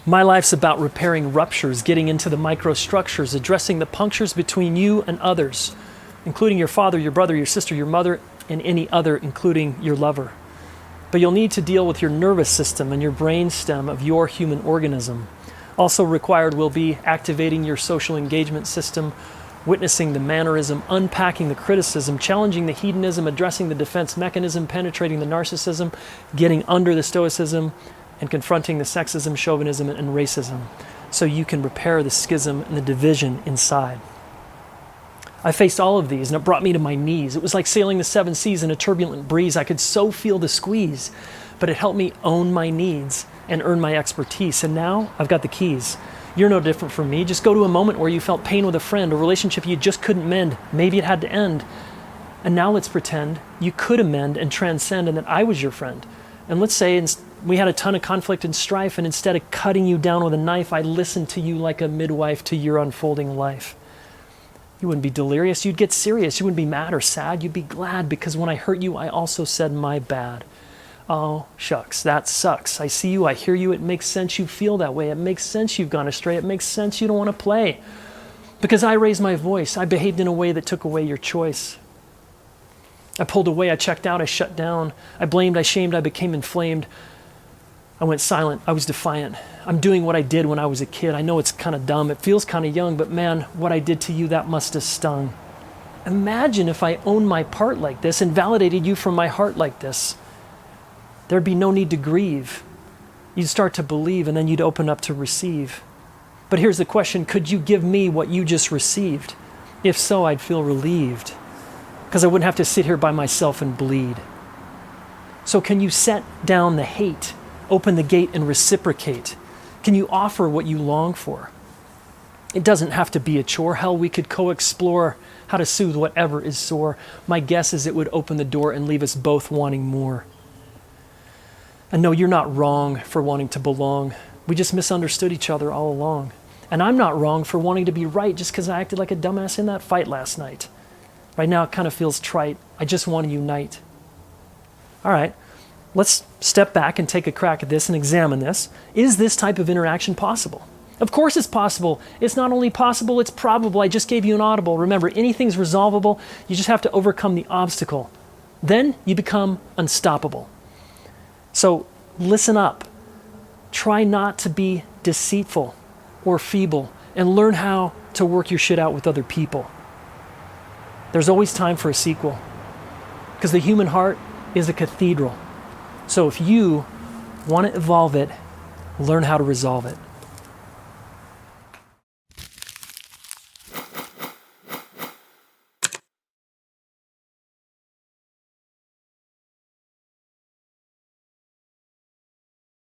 My life's about repairing ruptures, getting into the microstructures, addressing the punctures between you and others, including your father, your brother, your sister, your mother, and any other, including your lover. But you'll need to deal with your nervous system and your brain stem of your human organism. Also required will be activating your social engagement system, witnessing the mannerism, unpacking the criticism, challenging the hedonism, addressing the defense mechanism, penetrating the narcissism, getting under the stoicism, and confronting the sexism, chauvinism, and racism, so you can repair the schism and the division inside. I faced all of these, and it brought me to my knees. It was like sailing the seven seas in a turbulent breeze. I could so feel the squeeze, but it helped me own my needs and earn my expertise. And now I've got the keys. You're no different from me. Just go to a moment where you felt pain with a friend, a relationship you just couldn't mend. Maybe it had to end. And now let's pretend you could amend and transcend, and that I was your friend. And let's say we had a ton of conflict and strife, and instead of cutting you down with a knife, I listened to you like a midwife to your unfolding life. You wouldn't be delirious, you'd get serious. You wouldn't be mad or sad, you'd be glad, because when I hurt you, I also said my bad. Oh, shucks, that sucks. I see you, I hear you, it makes sense you feel that way. It makes sense you've gone astray. It makes sense you don't want to play. Because I raised my voice, I behaved in a way that took away your choice. I pulled away, I checked out, I shut down. I blamed, I shamed, I became inflamed. I went silent, I was defiant. I'm doing what I did when I was a kid. I know it's kind of dumb, it feels kind of young, but man, what I did to you, that must have stung. Imagine if I owned my part like this and validated you from my heart like this. There'd be no need to grieve. You'd start to believe, and then you'd open up to receive. But here's the question, could you give me what you just received? If so, I'd feel relieved, because I wouldn't have to sit here by myself and bleed. So can you set down the hate, open the gate and reciprocate? Can you offer what you long for? It doesn't have to be a chore. Hell, we could co-explore how to soothe whatever is sore. My guess is it would open the door and leave us both wanting more. And no, you're not wrong for wanting to belong. We just misunderstood each other all along. And I'm not wrong for wanting to be right just because I acted like a dumbass in that fight last night. Right now it kind of feels trite. I just want to unite. All right. Let's step back and take a crack at this and examine this. Is this type of interaction possible? Of course it's possible. It's not only possible, it's probable. I just gave you an audible. Remember, anything's resolvable. You just have to overcome the obstacle. Then you become unstoppable. So listen up. Try not to be deceitful or feeble, and learn how to work your shit out with other people. There's always time for a sequel, because the human heart is a cathedral. So if you want to evolve it, learn how to resolve it.